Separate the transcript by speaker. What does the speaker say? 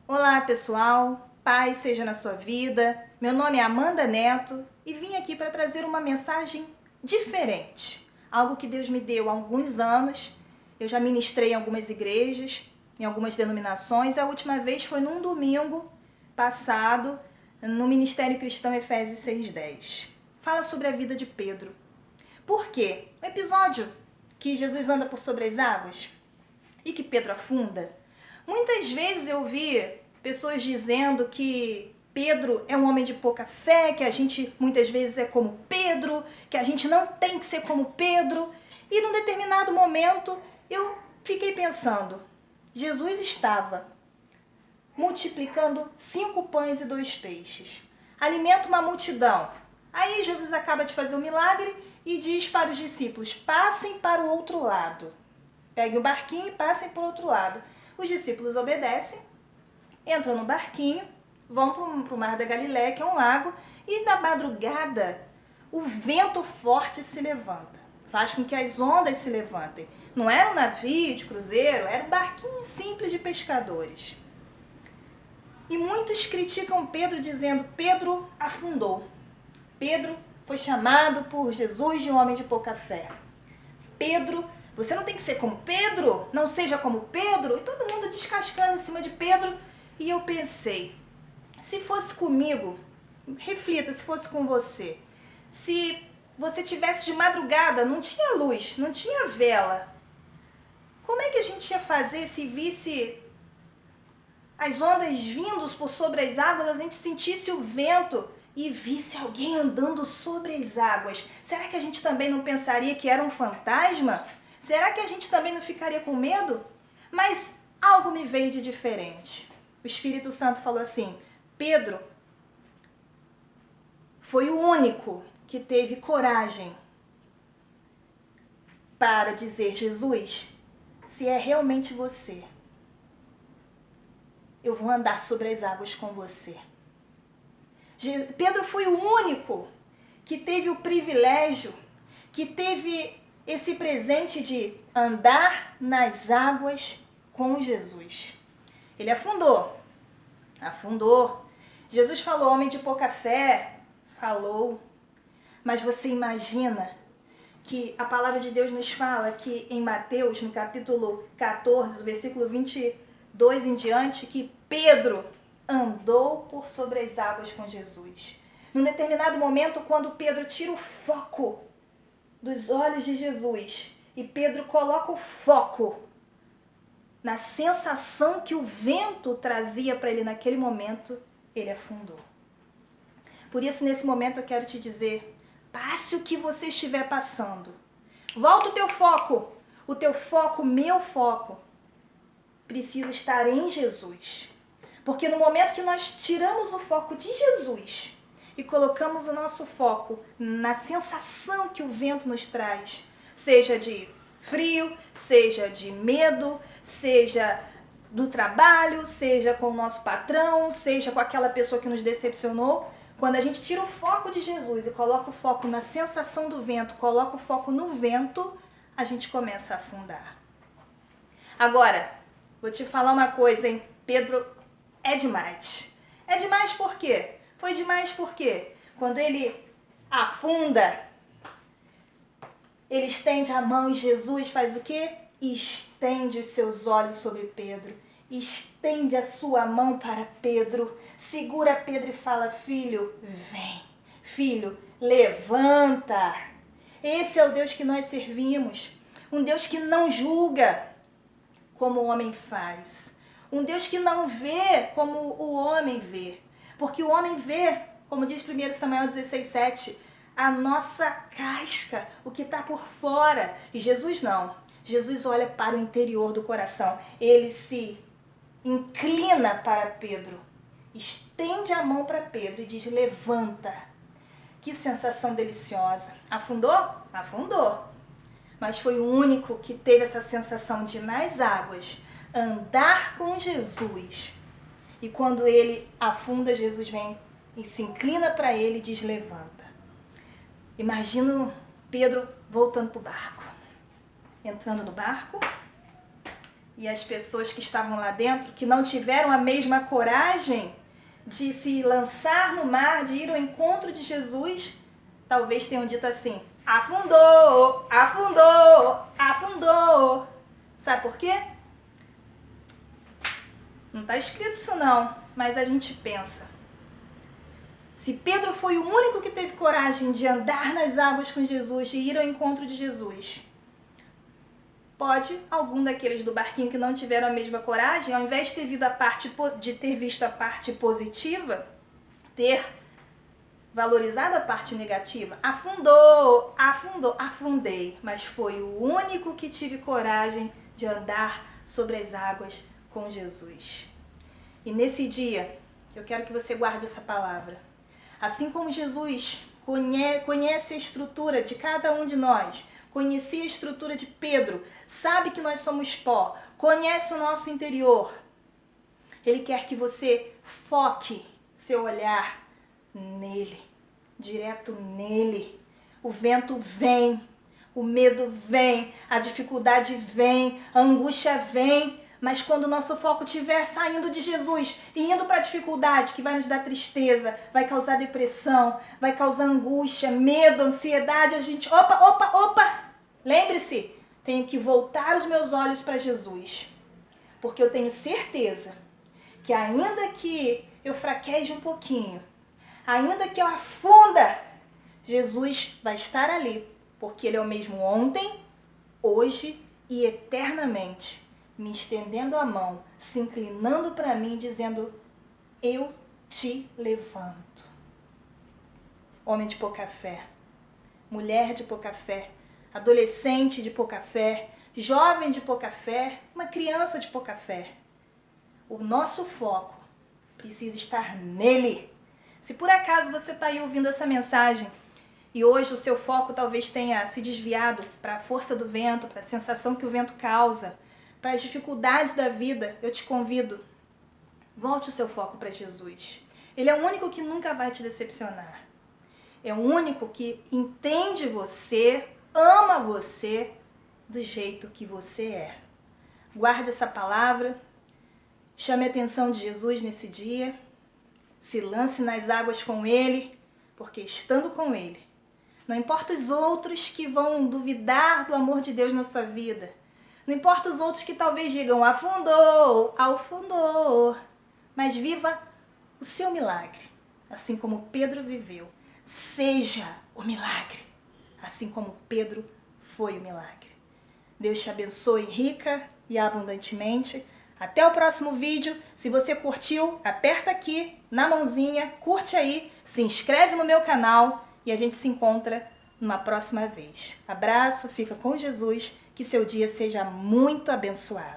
Speaker 1: Olá pessoal, paz seja na sua vida. Meu nome é Amanda Neto e vim aqui para trazer uma mensagem diferente. Algo que Deus me deu há alguns anos. Eu já ministrei em algumas igrejas, em algumas denominações. A última vez foi num domingo passado, no Ministério Cristão Efésios 6:10. Fala sobre a vida de Pedro. Por quê? O episódio que Jesus anda por sobre as águas e que Pedro afunda. Muitas vezes eu vi pessoas dizendo que Pedro é um homem de pouca fé, que a gente muitas vezes é como Pedro, que a gente não tem que ser como Pedro. E num determinado momento eu fiquei pensando, Jesus estava multiplicando 5 pães e 2 peixes. Alimenta uma multidão. Aí Jesus acaba de fazer um milagre e diz para os discípulos, passem para o outro lado. Peguem o barquinho e passem para o outro lado. Os discípulos obedecem, entram no barquinho, vão para o Mar da Galileia, que é um lago, e na madrugada o vento forte se levanta, faz com que as ondas se levantem. Não era um navio de cruzeiro, era um barquinho simples de pescadores. E muitos criticam Pedro dizendo, Pedro afundou. Pedro foi chamado por Jesus de um homem de pouca fé. Pedro, você não tem que ser como Pedro, não seja como Pedro. E todo mundo descascando em cima de Pedro. E eu pensei, se fosse comigo, reflita, se fosse com você. Se você tivesse de madrugada, não tinha luz, não tinha vela. Como é que a gente ia fazer se visse as ondas vindo por sobre as águas, a gente sentisse o vento e visse alguém andando sobre as águas? Será que a gente também não pensaria que era um fantasma? Será que a gente também não ficaria com medo? Mas algo me veio de diferente. O Espírito Santo falou assim, Pedro foi o único que teve coragem para dizer, Jesus, se é realmente você, eu vou andar sobre as águas com você. Pedro foi o único que teve o privilégio, que teve esse presente de andar nas águas com Jesus. Ele afundou. Jesus falou, homem de pouca fé, falou. Mas você imagina que a palavra de Deus nos fala que em Mateus, no capítulo 14, do versículo 22 em diante, que Pedro andou por sobre as águas com Jesus. Num determinado momento, quando Pedro tira o foco dos olhos de Jesus e Pedro coloca o foco na sensação que o vento trazia para ele naquele momento, ele afundou. Por isso, nesse momento, eu quero te dizer, passe o que você estiver passando. Volta o teu foco, meu foco, precisa estar em Jesus. Porque no momento que nós tiramos o foco de Jesus e colocamos o nosso foco na sensação que o vento nos traz, seja de frio, seja de medo, seja do trabalho, seja com o nosso patrão, seja com aquela pessoa que nos decepcionou, quando a gente tira o foco de Jesus e coloca o foco na sensação do vento, coloca o foco no vento, a gente começa a afundar. Agora, vou te falar uma coisa, hein? Pedro é demais. É demais por quê? Foi demais porque quando ele afunda, ele estende a mão e Jesus faz o quê? Estende os seus olhos sobre Pedro. Estende a sua mão para Pedro. Segura Pedro e fala, filho, vem. Filho, levanta. Esse é o Deus que nós servimos. Um Deus que não julga como o homem faz. Um Deus que não vê como o homem vê. Porque o homem vê, como diz 1 Samuel 16:7, a nossa casca, o que está por fora. E Jesus não. Jesus olha para o interior do coração. Ele se inclina para Pedro, estende a mão para Pedro e diz, levanta. Que sensação deliciosa. Afundou? Afundou. Mas foi o único que teve essa sensação de, nas águas, andar com Jesus. E quando ele afunda, Jesus vem e se inclina para ele e diz, levanta. Imagino Pedro voltando para o barco. Entrando no barco, e as pessoas que estavam lá dentro, que não tiveram a mesma coragem de se lançar no mar, de ir ao encontro de Jesus, talvez tenham dito assim: afundou, afundou, afundou. Sabe por quê? Não está escrito isso não, mas a gente pensa. Se Pedro foi o único que teve coragem de andar nas águas com Jesus, de ir ao encontro de Jesus, pode algum daqueles do barquinho que não tiveram a mesma coragem, ao invés de ter visto a parte positiva, ter valorizado a parte negativa? Afundou, afundou, afundei, mas foi o único que tive coragem de andar sobre as águas com Jesus. E nesse dia, eu quero que você guarde essa palavra. Assim como Jesus conhece a estrutura de cada um de nós, conhecia a estrutura de Pedro, sabe que nós somos pó, conhece o nosso interior. Ele quer que você foque seu olhar nele, direto nele. O vento vem, o medo vem, a dificuldade vem, a angústia vem, mas quando o nosso foco estiver saindo de Jesus e indo para a dificuldade, que vai nos dar tristeza, vai causar depressão, vai causar angústia, medo, ansiedade, a gente... Opa! Lembre-se, tenho que voltar os meus olhos para Jesus, porque eu tenho certeza que ainda que eu fraqueje um pouquinho, ainda que eu afunda, Jesus vai estar ali, porque Ele é o mesmo ontem, hoje e eternamente, me estendendo a mão, se inclinando para mim, dizendo: eu te levanto. Homem de pouca fé, mulher de pouca fé, adolescente de pouca fé, jovem de pouca fé, uma criança de pouca fé. O nosso foco precisa estar nele. Se por acaso você está aí ouvindo essa mensagem e hoje o seu foco talvez tenha se desviado para a força do vento, para a sensação que o vento causa, para as dificuldades da vida, eu te convido, volte o seu foco para Jesus. Ele é o único que nunca vai te decepcionar. É o único que entende você, ama você do jeito que você é. Guarde essa palavra, chame a atenção de Jesus nesse dia, se lance nas águas com Ele, porque estando com Ele, não importa os outros que vão duvidar do amor de Deus na sua vida, não importa os outros que talvez digam: afundou, afundou, mas viva o seu milagre, assim como Pedro viveu. Seja o milagre, assim como Pedro foi o milagre. Deus te abençoe rica e abundantemente. Até o próximo vídeo. Se você curtiu, aperta aqui na mãozinha, curte aí, se inscreve no meu canal e a gente se encontra numa próxima vez. Abraço, fica com Jesus, que seu dia seja muito abençoado.